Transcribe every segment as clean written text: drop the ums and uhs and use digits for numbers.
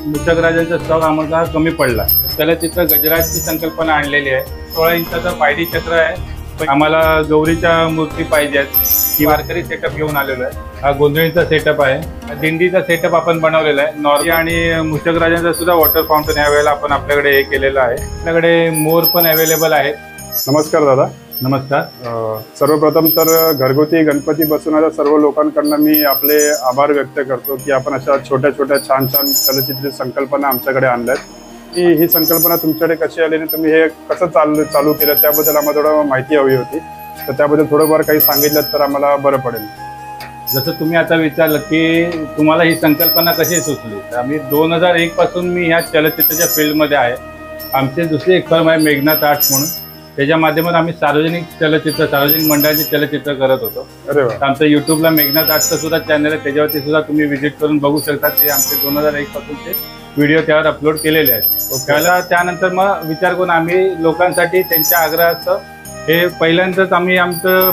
मूषक राजांचा stock आम्हाला कमी पडला, त्याला तिथं गजराजची संकल्पना आणलेली आहे। 16 इंचाचा पायरी चक्र आहे। आम्हाला गौरीच्या मूर्ती पाहिजेत, ही वारकरी सेटअप घेऊन आलेलो आहे। हा गोंधळीचा सेटअप आहे, दिंडीचा सेटअप आपण बनवलेला आहे। नॉर्वे आणि मूषक राजांचा सुद्धा वॉटर फाउंटन यावेळेला आपण आपल्याकडे हे केलेलं आहे। आपल्याकडे मोर पण अवेलेबल आहेत। नमस्कार दादा। नमस्कार। सर्वप्रथम तर घरगुती गणपती बसवणाऱ्या सर्व लोकांकडून मी आपले आभार व्यक्त करतो की आपण अशा छोट्या छोट्या छान छान चलचित्र संकल्पना आमच्याकडे आणल्यात। ही संकल्पना तुमच्याकडे कशी आली आणि तुम्ही हे कसं चालू केलं त्याबद्दल आम्हाला थोडं माहिती हवी होती, तर त्याबद्दल थोडंफार काही सांगितलं तर आम्हाला बरं पडेल। जसं तुम्ही आता विचारलं की तुम्हाला ही संकल्पना कशी सुचली, तर आम्ही 2001 पासून मी ह्या चलचित्राच्या फील्डमध्ये आहे। आमचे दुसरे एक फर्म आहे मेघनाथ आर्ट्स म्हणून, त्याच्या माध्यमातून आम्ही सार्वजनिक मंडळाचे चलचित्र करत होतो। अरे वा। आमचं युट्यूबला मेघनाथ आर्ट्सचं सुद्धा चॅनल आहे, त्याच्यावरती सुद्धा तुम्ही व्हिजिट करून बघू शकता। ते आमचे 2001 पासूनचे व्हिडिओ त्यावर अपलोड केलेले आहेत। त्यानंतर मग विचार करून आम्ही लोकांसाठी त्यांच्या आग्रहाचं हे पहिल्यांदाच आम्ही आमचं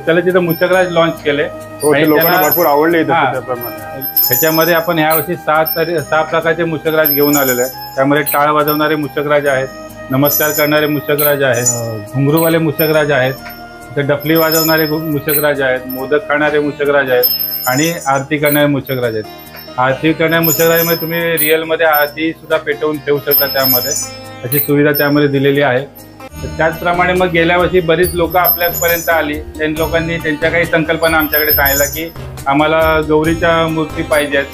चलचित्र मूषक राज लॉन्च केले। लोकांना भरपूर आवडले। त्याच्यामध्ये आपण यावर्षी 6 प्रकारचे मूषक राज घेऊन आलेले आहे। त्यामध्ये टाळ वाजवणारे मूषक राज आहेत, नमस्कार करणारे मूषक राज आहेत, घुंगरूवाले मूषक राज आहेत, डफली वाजवणारे मूषक राज आहेत, मोदक खाणारे मूषक राज आहेत आणि आरती करणारे मूषक राज आहेत। आरती करणाऱ्या मूषक राजामध्ये तुम्ही रिअलमध्ये आरती सुद्धा पेटवून ठेवू शकता, त्यामध्ये अशी सुविधा त्यामध्ये दिलेली आहे। त्याचप्रमाणे मग गेल्या वर्षी बरीच लोक आपल्यापर्यंत आली, त्या लोकांनी त्यांच्या काही संकल्पना आमच्याकडे सांगितल्या की आम्हाला गौरीच्या मूर्ती पाहिजेत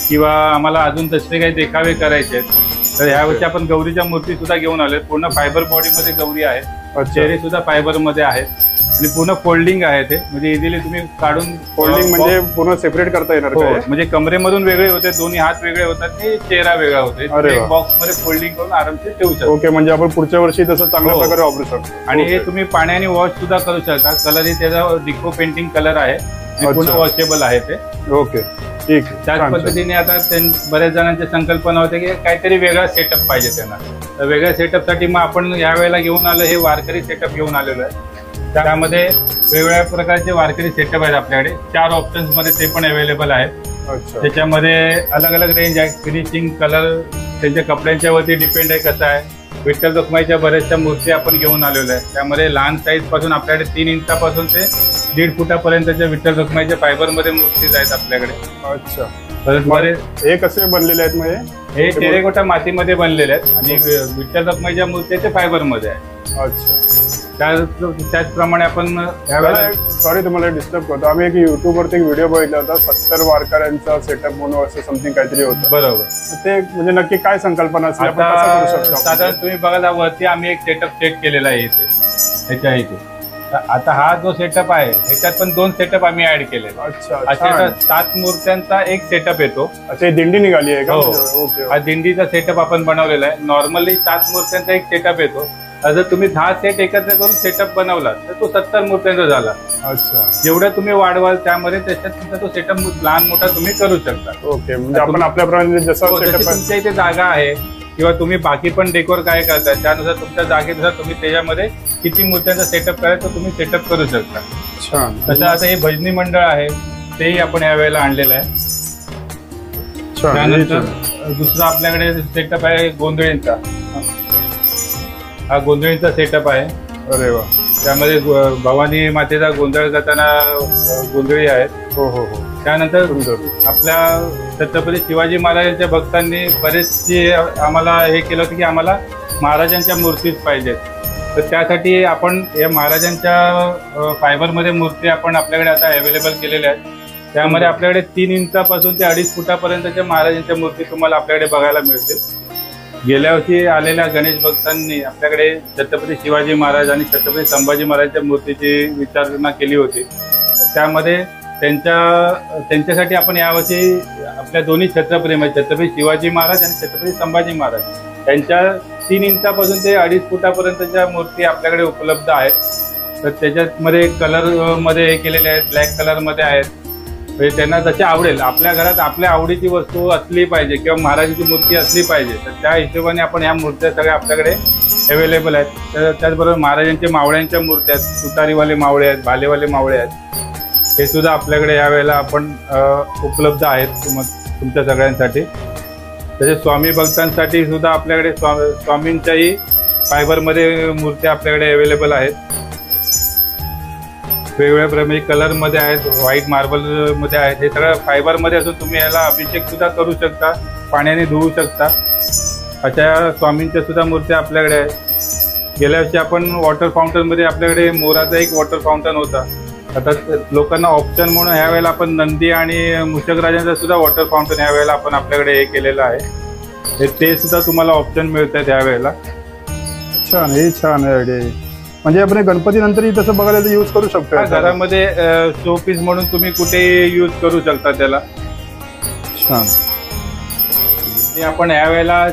किंवा आम्हाला अजून तसे काही देखावे करायचे आहेत। तर यावर्षी आपण गौरीच्या मूर्ती सुद्धा घेऊन आलोय। पूर्ण फायबर बॉडीमध्ये गौरी आहे, चेहरे सुद्धा फायबरमध्ये आहेत आणि पूर्ण फोल्डिंग आहे ते, म्हणजे इझिली तुम्ही काढून फोल्डिंग म्हणजे पूर्ण सेपरेट करता येणार। म्हणजे कमरेमधून वेगळे होते, दोन्ही हात वेगळे होतात आणि चेहरा वेगळा होते। एक बॉक्स मध्ये फोल्डिंग करून आरामशीर ठेवू शकता। ओके, म्हणजे आपण पुढच्या वर्षी तसं चांगल्या प्रकारे वापरू शकतो। आणि हे तुम्ही पाण्याने वॉश सुद्धा करू शकता। कलर ही त्याचा डिको पेंटिंग कलर आहे, पूर्ण वॉशेबल आहे ते। ओके, ठीक। त्याच पद्धतीने आता बऱ्याच जणांची संकल्पना होते की काहीतरी वेगळा सेटअप पाहिजे त्यांना, तर वेगळ्या सेटअपसाठी मग आपण यावेळेला घेऊन आलो हे वारकरी सेटअप घेऊन आलेलो आहे। त्यामध्ये वेगवेगळ्या प्रकारचे वारकरी सेटअप आहेत आपल्याकडे, 4 ऑप्शन्स मध्ये ते पण अवेलेबल आहेत। त्याच्यामध्ये अलग अलग रेंज आहे, फिनिशिंग, कलर त्यांच्या कपड्यांच्या वरती डिपेंड आहे कसं आहे। विठ्ठल रखुमाईच्या बऱ्याचशा मूर्ती आपण घेऊन आलेलो आहे, त्यामध्ये लहान साईज पासून आपल्याकडे 3 इंचापासून ते 1.5 फुटापर्यंतच्या विठ्ठल रखुमाईच्या फायबरमध्ये मूर्तीज आहेत आपल्याकडे। अच्छा, परत हे कसे बनलेले आहेत? मग हे टेरेकोटा मातीमध्ये बनलेले आहेत आणि विठ्ठल रखुमाईच्या मूर्ती ते फायबरमध्ये आहे। अच्छा, त्याचप्रमाणे आपण सॉरी तुम्हाला डिस्टर्ब करतो, आम्ही एक युट्यूबवरती एक व्हिडिओ बघितला होता, 70 वारकऱ्यांचा सेटअप म्हणून असं समथिंग काहीतरी होतं। बरोबर, ते म्हणजे नक्की काय संकल्पना असेल? साधारण तुम्ही बघा वरती आम्ही एक सेटअप सेट केलेला आहे इथे, ह्याच्या इथे। आता हा जो सेटअप आहे ह्याच्यात पण 2 सेटअप आम्ही ऍड केले। अच्छा, 7 मूर्त्यांचा एक सेटअप येतो। अच्छा, दिंडी निघाली आहे का? ओके, हा दिंडीचा सेटअप आपण बनवलेला आहे। नॉर्मली 7 मूर्त्यांचा एक सेटअप येतो, जर तुम्ही 10 सेट एकत्र करून सेटअप बनवला तर तो 70 मूर्त्यांचा झाला। अच्छा, जेवढं तुम्ही वाढवाल त्यामध्ये त्याच्यात तुमचा तो सेटअप लहान मोठा तुम्ही करू शकता। ओके, म्हणजे आपण आपल्याप्रमाणे जसं तुमच्या इथे जागा आहे किंवा तुम्ही बाकी पण डेकोर काय करताय त्यानुसार तुमच्या जागेनुसार तुम्ही त्याच्यामध्ये किती मूर्त्यांचा सेटअप करायचा तुम्ही सेटअप करू शकता। छान। तसं आता हे भजनी मंडळ आहे, तेही आपण यावेळेला आणलेलं आहे। त्यानंतर दुसरा आपल्याकडे सेटअप आहे गोंधळींचा, हा गोंधळींचा सेटअप आहे। अरे वा, त्यामध्ये भवानी मातेचा गोंधळ करताना गोंधळी आहेत। हो हो हो। त्यानंतर आपल्या छत्रपती शिवाजी महाराजांच्या भक्तांनी बरेचसे आम्हाला हे केलं होतं की आम्हाला महाराजांच्या मूर्तीच पाहिजेत, तर त्यासाठी आपण या महाराजांच्या फायबरमध्ये मूर्ती आपण आपल्याकडे आता अवेलेबल केलेल्या आहेत। त्यामध्ये आपल्याकडे 3 इंचापासून ते 2.5 फुटापर्यंतच्या महाराजांच्या मूर्ती तुम्हाला आपल्याकडे बघायला मिळतील। गेल्या वर्षी आलेल्या गणेश भक्तांनी आपल्याकडे छत्रपती शिवाजी महाराज आणि छत्रपती संभाजी महाराजांच्या मूर्तीची विचारणा केली होती, त्यामध्ये त्यांच्यासाठी आपण यावर्षी आपल्या दोन्ही छत्रपती म्हणजे छत्रपती शिवाजी महाराज आणि छत्रपती संभाजी महाराज यांच्या 3 इंचापासून ते 2.5 फुटापर्यंतच्या मूर्ती आपल्याकडे उपलब्ध आहेत। तर त्याच्यामध्ये कलरमध्ये हे केलेले आहेत, ब्लॅक कलरमध्ये आहेत, म्हणजे त्यांना जशी आवडेल, आपल्या घरात आपल्या आवडीची वस्तू असली पाहिजे किंवा महाराजांची मूर्ती असली पाहिजे, तर त्या हिशोबाने आपण ह्या मूर्त्या सगळ्या आपल्याकडे अवेलेबल आहेत। तर त्याचबरोबर महाराजांच्या मावळ्यांच्या मूर्त्या आहेत, सुतारीवाले मावळे आहेत, भालेवाले मावळे आहेत, हे सुद्धा आपल्याकडे यावेळेला आपण उपलब्ध आहेत तुमच्या सगळ्यांसाठी। तसे स्वामी भक्तांसाठी सुद्धा आपल्याकडे स्वामींच्याही फायबरमध्ये मूर्त्या आपल्याकडे अवेलेबल आहेत. वेगवेगळ्या प्रमाणे कलरमध्ये आहेत, व्हाईट मार्बलमध्ये आहेत. हे सगळं फायबरमध्ये असून तुम्ही याला अभिषेक सुद्धा करू शकता, पाण्याने धुवू शकता. अशा स्वामींच्या सुद्धा मूर्त्या आपल्याकडे आहेत. गेल्या वर्षी आपण वॉटर फाउंटनमध्ये आपल्याकडे मोराचा एक वॉटर फाउंटन होता. आता लोकांना ऑप्शन म्हणून ह्या वेळेला आपण नंदी आणि मूषकराजांचा सुद्धा वॉटर फाउंटन ह्या वेळेला आपण आपल्याकडे हे केलेलं आहे. ते सुद्धा तुम्हाला ऑप्शन मिळत आहेत ह्या वेळेला. छान, हे छान आहे आयडिया. म्हणजे आपण गणपती नंतरही तसं बघायला यूज करू शकतो. घरामध्ये शो पीस म्हणून तुम्ही कुठेही यूज करू शकता त्याला. छान. आपण यावेळेला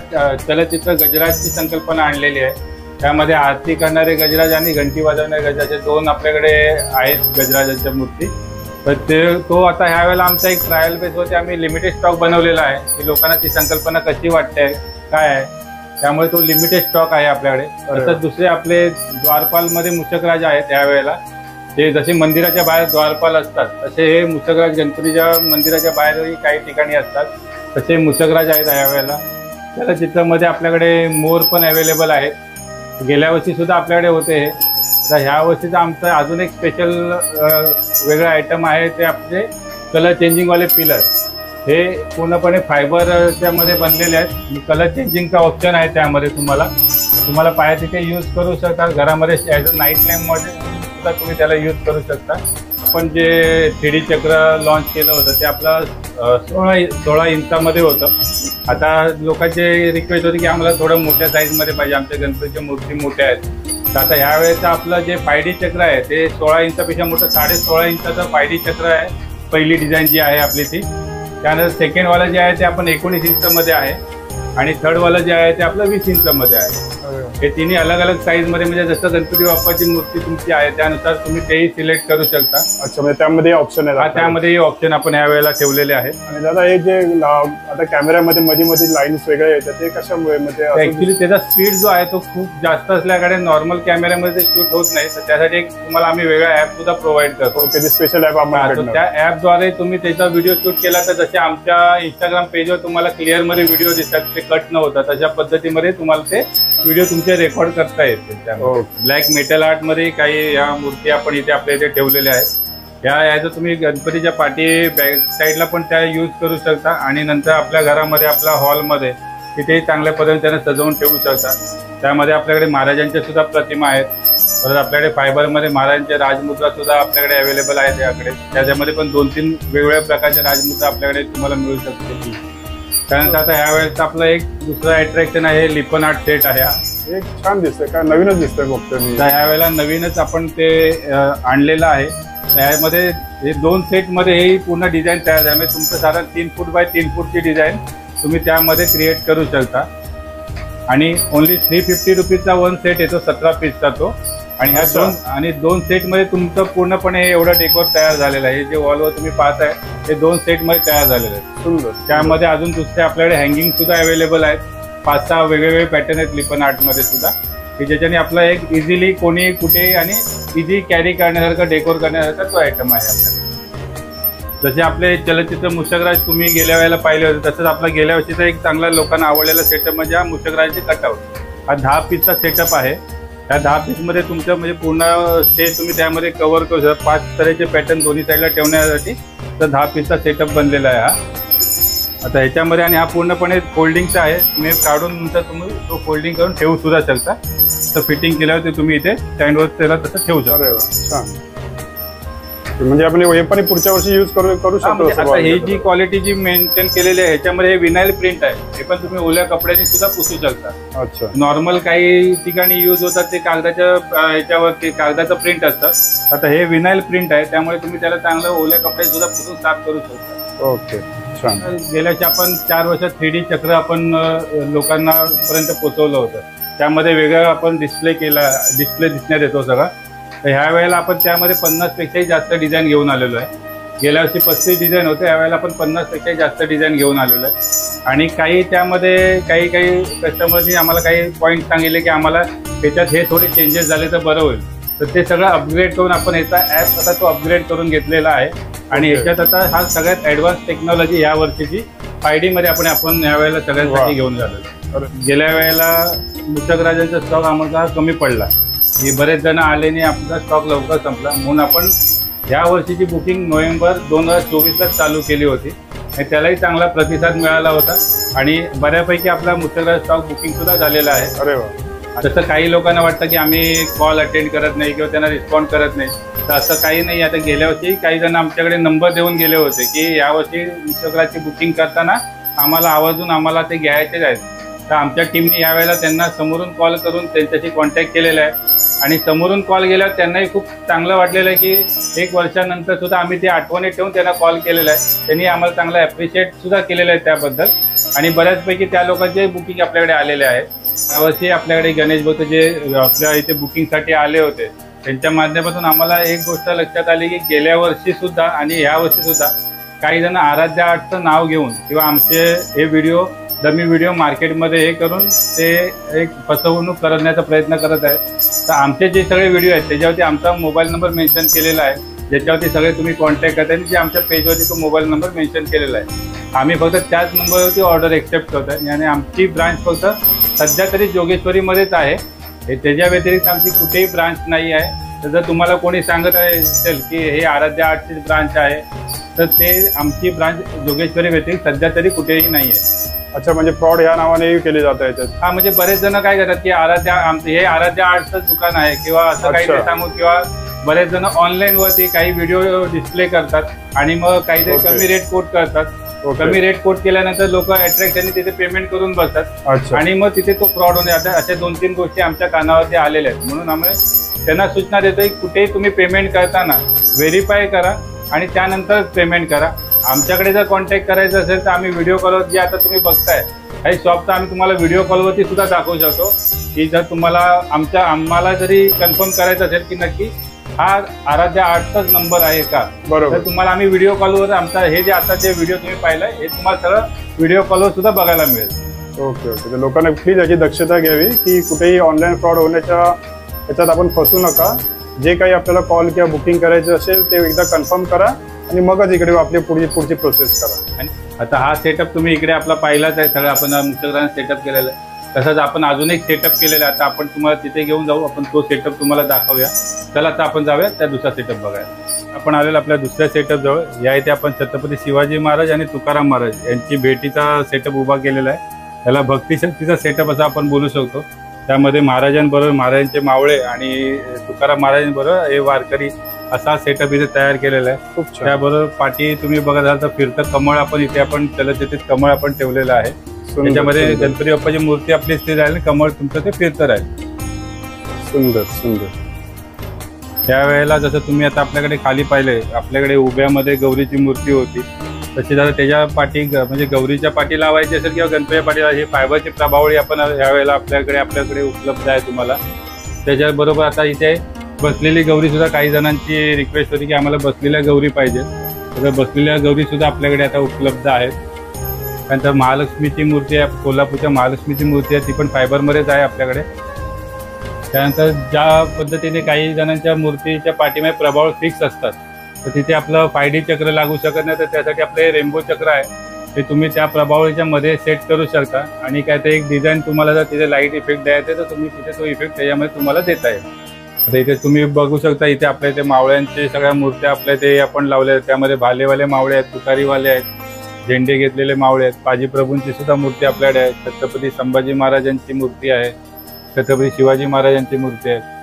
चलचित्र गजराजची संकल्पना आणलेली आहे. त्यामध्ये आरती करणारे गजराज आणि घंटी वाजवणारे गजराज दोन आपल्याकडे आहेत गजराजांच्या मूर्ती. तर तो आता ह्या वेळेला आमचा एक ट्रायल बेसवरती आम्ही लिमिटेड स्टॉक बनवलेला आहे की लोकांना ती संकल्पना कशी वाटते काय आहे. त्यामुळे तो लिमिटेड स्टॉक आहे आपल्याकडे. तसंच दुसरे आपले द्वारपालमध्ये मूषकराज आहेत यावेळेला. ते जसे मंदिराच्या बाहेर द्वारपाल असतात तसे हे मूषकराज गणपतीच्या मंदिराच्या बाहेरही काही ठिकाणी असतात. तसे मूषकराज आहेत यावेळेला. चलचित्रामध्ये आपल्याकडे मोर पण अवेलेबल आहेत. गेल्या वर्षी सुद्धा आपल्याकडे होते हे. तर ह्या वर्षीचा आमचं अजून एक स्पेशल वेगळं आयटम आहे ते आपले कलर चेंजिंगवाले पिलर. हे पूर्णपणे फायबरच्या मध्ये बनलेले आहेत. कलर चेंजिंगचा ऑप्शन आहे त्यामध्ये. तुम्हाला पाहिजे तिथे यूज करू शकता. घरामध्ये ॲज अ नाईट लॅम्पमध्ये सुद्धा तुम्ही त्याला यूज करू शकता. आपण जे 3D चक्र लॉन्च केलं होतं ते आपलं 16 इंचामध्ये होतं. आता लोकांची रिक्वेस्ट होती की आम्हाला थोडं मोठ्या साईजमध्ये पाहिजे, आमच्या गणपतीच्या मूर्ती मोठ्या आहेत. तर आता ह्यावेळेचं आपलं जे 5D चक्र आहे ते 16 इंचापेक्षा मोठं 16.5 इंचाचं 5D चक्र आहे. पहिली डिझाईन जी आहे आपली ती. त्यानंतर सेकंडवालं जे आहे ते आपण 19 इंचमध्ये आहे आणि थर्डवालं जे आहे ते आपलं 20 इंचमध्ये आहे. हे तिन्ही अलग अलग साईजमध्ये, म्हणजे जसं गणपती बाप्पाची मूर्ती तुमची आहे त्यानुसार तुम्ही तेही सिलेक्ट करू शकता. अच्छा, म्हणजे त्यामध्ये ऑप्शन आहे. त्यामध्ये ऑप्शन आपण यावेळेला ठेवलेले आहेत. आणि दादा हे जे आता कॅमेऱ्यामध्ये मध्ये लाईन्स वेगळे येतात ते कशामुळे? ऍक्च्युली त्याचा स्पीड जो आहे तो खूप जास्त असल्याकडे नॉर्मल कॅमेऱ्यामध्ये शूट होत नाही. तर त्यासाठी एक तुम्हाला आम्ही वेगळा ऍप सुद्धा प्रोव्हाइड करतो. ओके, स्पेशल ऍप आम्हाला. त्या ऍपद्वारे तुम्ही त्याचा व्हिडिओ शूट केला तर जसे आमच्या इंस्टाग्राम पेजवर तुम्हाला क्लिअर मध्ये व्हिडिओ दिसतात, ते कट न होतात, तशा पद्धतीमध्ये तुम्हाला ते व्हिडिओ तुमचे रेकॉर्ड करता येते. ब्लॅक मेटल आर्ट मध्ये काही या मूर्ती आपण इथे आपल्या इथे ठेवलेल्या आहेत. याचं तुम्ही गणपतीच्या पाठी बॅक साईडला पण त्या यूज करू शकता आणि नंतर आपल्या घरामध्ये आपल्या हॉलमध्ये तिथे चांगल्या पद्धतीने सजवून ठेवू शकता. त्यामध्ये आपल्याकडे महाराजांच्या सुद्धा प्रतिमा आहेत. परत आपल्याकडे फायबरमध्ये महाराजांच्या राजमुद्रा सुद्धा आपल्याकडे अवेलेबल आहेत याकडे. त्याच्यामध्ये पण 2-3 वेगवेगळ्या प्रकारच्या राजमुद्रा आपल्याकडे तुम्हाला मिळू शकते. त्यानंतर आता ह्या वेळेस आपलं एक दुसरं अट्रॅक्शन आहे लिपन आर्ट सेट आहे. एक छान दिसतंय, काय नवीनच दिसतंय बघतोय मी. ह्या वेळेला नवीनच आपण ते आणलेलं आहे. त्यामध्ये हे 2 सेटमध्ये हे पूर्ण डिझाईन तयार आहे. म्हणजे तुमचं साधारण 3 फूट बाय 3 फूटची डिझाईन तुम्ही त्यामध्ये क्रिएट करू शकता. आणि ओन्ली 350 रुपीजचा 1 सेट येतो, 17 पीसचा तो. आणि ह्या 2 सेटमध्ये तुमचं पूर्णपणे एवढं डेकोर तयार झालेलं आहे. हे जे वॉलवर तुम्ही पाहताय ते 2 सेटमध्ये तयार झालेलं आहे. सुंदर. त्यामध्ये अजून दुसरे आपल्याकडे हँगिंग सुद्धा अवेलेबल आहेत. 5-6 वेगवेगळे पॅटर्न आहेत लिपन आर्टमध्ये सुद्धा, की ज्याच्याने आपला एक इझिली कोणी कुठे आणि इझी कॅरी करण्यासारखं डेकोर करण्यासारखा तो आयटम आहे आपल्याकडे. जसे आपले चलचित्र मूषकराज तुम्ही गेल्या वेळेला पाहिले होते तसंच आपला गेल्या वर्षीचा एक चांगला लोकांना आवडलेला सेटअप म्हणजे हा मूषकराजचे कटआउट. हा 10 पीसचा सेटअप आहे. या 10 पीसमध्ये तुमचं म्हणजे पूर्ण स्टेज तुम्ही त्यामध्ये कव्हर करू शकता. 5 तऱ्हेचे पॅटर्न दोन्ही साईडला ठेवण्यासाठी तर 10 पीसचा सेटअप बनलेला आहे हा. आता ह्याच्यामध्ये आणि हा पूर्णपणे फोल्डिंगचा आहे. तुम्ही काढून नंतर तुम्ही तो फोल्डिंग करून ठेवू सुद्धा शकता. तर फिटिंग केल्यावर ते तुम्ही इथे स्टँडवर त्याला तसं ठेवू शकता. म्हणजे आपण हे पण पुढच्या वर्षी यूज करू शकतो. आता ही जी क्वालिटी जी मेंटेन केलेली आहे ह्याच्यामध्ये हे विनाईल प्रिंट आहे. हे पण तुम्ही ओल्या कपड्याने सुद्धा पुसू शकता. अच्छा. नॉर्मल काही ठिकाणी यूज होतात ते कागदाच्या ह्याच्यावरती कागदाचं प्रिंट असतं. आता हे विनाईल प्रिंट आहे त्यामुळे तुम्ही त्याला चांगलं ओल्या कपडे सुद्धा पुसून साफ करू शकता. ओके, छान. गेल्या आपण 4 वर्षात 3D चक्र आपण लोकांना पर्यंत पोहोचवलं होतं. त्यामध्ये वेगळं आपण डिस्प्ले दिसण्यात येतो सगळा. तर ह्या वेळेला आपण त्यामध्ये 50 पेक्षाही जास्त डिझाईन घेऊन आलेलो आहे. गेल्या वर्षी 35 डिझाईन होते, यावेळेला आपण 50 पेक्षाही जास्त डिझाईन घेऊन आलेलो आहे. आणि काही त्यामध्ये काही कस्टमरनी आम्हाला काही पॉईंट सांगितले की आम्हाला त्याच्यात हे थोडे चेंजेस झाले तर बरं होईल. तर ते सगळं अपग्रेड करून आपण याचा ॲप आता तो अपग्रेड करून घेतलेला आहे. आणि याच्यात आता हा सगळ्यात ॲडव्हान्स टेक्नॉलॉजी या वर्षीची 5D मध्ये आपण यावेळेला सगळ्यांसाठी घेऊन झालो. गेल्या वेळेला मूषकराजांचा स्टॉक आम्हाला कमी पडला की बरेच जण आले आणि आपला स्टॉक लवकर संपला, म्हणून आपण या वर्षीची बुकिंग नोव्हेंबर 2024ला चालू केली होती आणि त्यालाही चांगला प्रतिसाद मिळाला होता आणि बऱ्यापैकी आपला मूषकराज स्टॉक बुकिंग सुद्धा झालेला आहे. अरे वा. तसं काही लोकांना वाटतं की आम्ही कॉल अटेंड करत नाही किंवा त्यांना रिस्पॉन्ड करत नाही, तर असं काही नाही. आता गेल्या वर्षी काही जण आमच्याकडे नंबर देऊन गेले होते की यावर्षी मूषकराजची बुकिंग करताना आम्हाला आवर्जून आम्हाला ते घ्यायचे आहेत. तर आमच्या टीमने यावेळेला त्यांना समोरून कॉल करून त्यांच्याशी कॉन्टॅक्ट केलेला आहे आणि समोरून कॉल गेल्यावर त्यांनाही खूप चांगलं वाटलेलं आहे की 1 वर्षानंतर सुद्धा आम्ही ते आठवणी ठेवून त्यांना कॉल केलेला आहे. त्यांनी आम्हाला चांगलं ॲप्रिशिएट सुद्धा केलेलं आहे त्याबद्दल आणि बऱ्याचपैकी त्या लोकांचे बुकिंग आपल्याकडे आलेले आहे. यावर्षी आपल्याकडे गणेश भक्त जे आपल्या इथे बुकिंगसाठी आले होते त्यांच्या माध्यमातून आम्हाला एक गोष्ट लक्षात आली की गेल्या वर्षी सुद्धा आणि ह्या वर्षी सुद्धा काही जण आराध्या आर्टचं नाव घेऊन किंवा आमचे हे व्हिडिओ डमी व्हिडिओ मार्केटमध्ये हे करून ते एक फसवणूक करण्याचा प्रयत्न करत आहे. तर आमचे जे सगळे व्हिडिओ आहेत त्याच्यावरती आमचा मोबाईल नंबर मेन्शन केलेला आहे, ज्याच्यावरती सगळे तुम्ही कॉन्टॅक्ट करता आणि जे आमच्या पेजवरती तो मोबाईल नंबर मेन्शन केलेला आहे. आम्ही फक्त त्याच नंबरवरती ऑर्डर एक्सेप्ट करतो आहे आणि आमची ब्रांच फक्त सध्या तरी जोगेश्वरीमध्येच आहे. त्याच्या व्यतिरिक्त आमची कुठेही ब्रांच नाही आहे. तर जर तुम्हाला कोणी सांगत असेल की हे आराध्या आर्टची ब्रांच आहे तर ते आमची ब्रांच जोगेश्वरी व्यतिरिक्त सध्या तरी कुठेही नाही आहे. अच्छा, म्हणजे फ्रॉड या नावाने केले जात आहे त्यात. हा, म्हणजे बरेच जण काय करतात की हे आराध्या आर्टचं दुकान आहे किंवा असं काही सांगू, किंवा बरेच जण ऑनलाईन वरती काही व्हिडिओ डिस्प्ले करतात आणि मग काहीतरी कमी रेट कोट करतात. कमी रेट कोट केल्यानंतर लोक अट्रॅक्शनने तिथे पेमेंट करून बसतात आणि मग तिथे तो फ्रॉड होणे. आता अशा 2-3 गोष्टी आमच्या कानावरती आलेल्या आहेत, म्हणून आम्ही त्यांना सूचना देतोय कुठेही तुम्ही पेमेंट करताना व्हेरीफाय करा आणि त्यानंतर पेमेंट करा. आमच्याकडे जर कॉन्टॅक्ट करायचं असेल तर आम्ही व्हिडिओ कॉलवर जे आता तुम्ही बघताय काही शॉपचा आम्ही तुम्हाला व्हिडिओ कॉलवरती सुद्धा दाखवू शकतो की जर तुम्हाला आम्हाला जरी कन्फर्म करायचं असेल की नक्की हा आराध्या आर्टचाच नंबर आहे का, बरोबर, तर तुम्हाला आम्ही व्हिडिओ कॉलवर आमचा हे जे आता जे व्हिडिओ तुम्ही पाहिलाय हे तुम्हाला सगळं व्हिडिओ कॉलवर सुद्धा बघायला मिळेल. Okay okay. तर लोकांना प्लीज याची दक्षता घ्यावी की कुठेही ऑनलाईन फ्रॉड होण्याच्या याच्यात आपण फसू नका. जे काही आपल्याला कॉल किंवा बुकिंग करायचं असेल ते एकदा कन्फर्म करा आणि मगच इकडे आपली पुढची प्रोसेस करा. आणि आता हा सेटअप तुम्ही इकडे आपला पाहिलाच आहे, सगळं आपण मूषकराजाने सेटअप केलेला आहे. तसंच आपण अजून एक सेटअप केलेला आहे. आता आपण तुम्हाला तिथे घेऊन जाऊ, आपण तो सेटअप तुम्हाला दाखवूया. चला आता आपण जाऊया त्या दुसरा सेटअप बघायला. आपण आलेलो आपल्या दुसऱ्या सेटअप जवळ. या इथे आपण छत्रपती शिवाजी महाराज आणि तुकाराम महाराज यांची भेटीचा सेटअप उभा केलेला आहे. त्याला भक्तिशक्तीचा सेटअप असं आपण बोलू शकतो. त्यामध्ये महाराजांबरोबर महाराजांचे मावळे आणि तुकाराम महाराजांबरोबर हे वारकरी असा सेटअप इथे तयार केलेला आहे. खूप छान. त्याबरोबर पाठी तुम्ही बघत असाल तर फिरतं कमळ आपण इथे चलचित्रित कमळ आपण ठेवलेलं आहे. त्याच्यामध्ये गणपती बाप्पाची मूर्ती आपली स्थिर राहील, कमळ तुमचं ते फिरतं राहील. सुंदर सुंदर. त्यावेळेला जसं तुम्ही आता आपल्याकडे खाली पाहिले, आपल्याकडे उभ्यामध्ये गौरीची मूर्ती होती, तशी जरा त्याच्या पाठी म्हणजे गौरीच्या पाठी लावायची असेल किंवा गणपतीच्या पाठी ही फायबरची प्रभावळी आपण यावेळेला आपल्याकडे उपलब्ध आहे तुम्हाला. त्याच्याबरोबर आता इथे बसलेली गौरी सुद्धा काही जणांची रिक्वेस्ट होती की आम्हाला बसलेल्या गौरी पाहिजे, तर बसलेल्या गौरी सुद्धा आपल्याकडे आता उपलब्ध आहेत. त्यानंतर महालक्ष्मीची मूर्ती आहे, कोल्हापूरच्या महालक्ष्मीची मूर्ती आहे, ती पण फायबरमध्येच आहे आपल्याकडे. त्यानंतर ज्या पद्धतीने काही जणांच्या मूर्तीच्या पाठीमागे प्रभाव फिक्स असतात, तर तिथे आपलं 5D चक्र लागू शकत नाही, तर त्यासाठी आपलं रेनबो चक्र आहे, ते तुम्ही त्या प्रभावळीच्या मध्ये सेट करू शकता. आणि काय ते एक डिझाईन तुम्हाला जर तिथे लाईट इफेक्ट द्यायचा तर तुम्ही तिथे तो इफेक्ट त्याच्यामध्ये तुम्हाला देता येईल. आता इथे तुम्ही बघू शकता, इथे आपल्या इथे मावळ्यांचे सगळ्या मूर्त्या आपल्या इथे आपण लावल्या आहेत. त्यामध्ये भालेवाले मावळे आहेत, तुतारीवाले आहेत, झेंडे घेतलेले मावळे आहेत, पाजी प्रभूंची सुद्धा मूर्ती आपल्याकडे आहे, छत्रपती संभाजी महाराजांची मूर्ती आहे, छत्रपती शिवाजी महाराजांची मूर्ती आहे.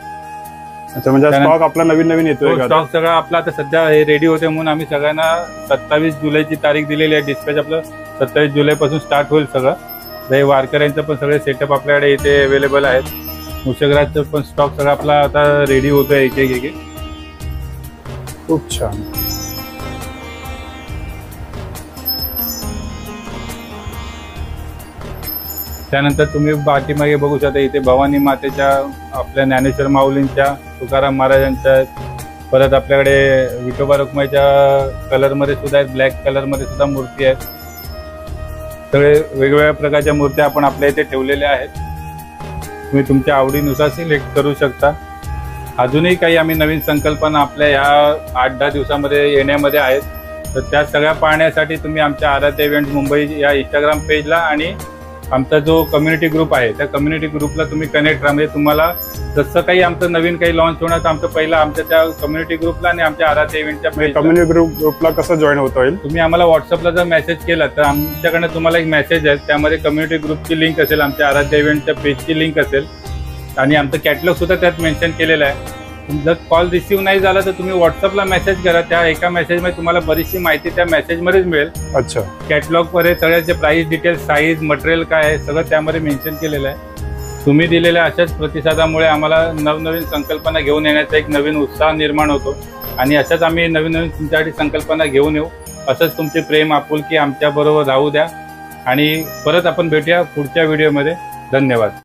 अच्छा, म्हणजे स्टॉक आपला नवीन येतोय. स्टॉक सगळा आपला आता सध्या हे रेडी होते, म्हणून आम्ही सगळ्यांना 27 जुलैची तारीख दिलेली आहे. डिस्पॅच आपलं 27 जुलैपासून स्टार्ट होईल सगळं. हे वारकऱ्यांचं पण सगळे सेटअप आपल्याकडे इथे अवेलेबल आहेत. मूषकराजचं पण स्टॉक सगळा आपला आता रेडी होतोय एक एक. खूप छान. त्यानंतर तुम्ही पाठीमागे बघू शकता, इथे भवानी मातेच्या, आपल्या ज्ञानेश्वर माऊलींच्या, तुकाराम महाराजांच्या, परत आपल्याकडे विठोबा रखुमाईच्या कलरमध्ये सुद्धा आहेत, ब्लॅक कलरमध्ये सुद्धा मूर्ती आहेत. सगळे वेगवेगळ्या प्रकारच्या मूर्त्या आपण आपल्या इथे ठेवलेल्या आहेत. तुम्ही तुमच्या आवडीनुसार सिलेक्ट करू शकता. अजूनही काही आम्ही नवीन संकल्पना आपल्या ह्या 8-10 दिवसामध्ये येण्यामध्ये आहेत. तर त्या सगळ्या पाहण्यासाठी तुम्ही आमच्या आराध्य इव्हेंट्स मुंबई या इंस्टाग्राम पेजला आणि आमचा जो कम्युनिटी ग्रुप आहे त्या कम्युनिटी ग्रुपला तुम्ही कनेक्ट राहा. म्हणजे तुम्हाला जसं काही आमचं नवीन काही लॉन्च होणार तर आमचं पहिलं आमच्या त्या कम्युनिटी ग्रुपला आणि आमच्या आराध्य इव्हेंटच्या पेजला कम्युनिटी ग्रुपला कसं जॉईन होता येईल? तुम्ही आम्हाला व्हॉट्सअपला जर मेसेज केला तर आमच्याकडनं तुम्हाला एक मेसेज आहे, त्यामध्ये कम्युनिटी ग्रुपची लिंक असेल, आमच्या आराध्य इव्हेंटच्या पेजची लिंक असेल आणि आमचं कॅटलॉग सुद्धा त्यात मेन्शन केलेलं आहे. जर कॉल रिसिव्ह नाही झाला तर तुम्ही व्हॉट्सअपला मेसेज करा. त्या एका मेसेजमध्ये तुम्हाला बरीचशी माहिती त्या मेसेजमध्येच मिळेल. अच्छा. कॅटलॉग वर सगळ्याचे प्राइस डिटेल्स, साईज, मटेरियल काय आहे सगळं त्यामध्ये मेन्शन केलेलं आहे. तुम्ही दिलेल्या अशाच प्रतिसादामुळे आम्हाला नवनवीन संकल्पना घेऊन येण्याचा एक नवीन उत्साह निर्माण होतो आणि अशाच आम्ही नवीन नवीन तुमच्यासाठी संकल्पना घेऊन येऊ. असंच तुमचे प्रेम आपुलकी आमच्याबरोबर राहू द्या आणि परत आपण भेटूया पुढच्या व्हिडिओमध्ये. धन्यवाद.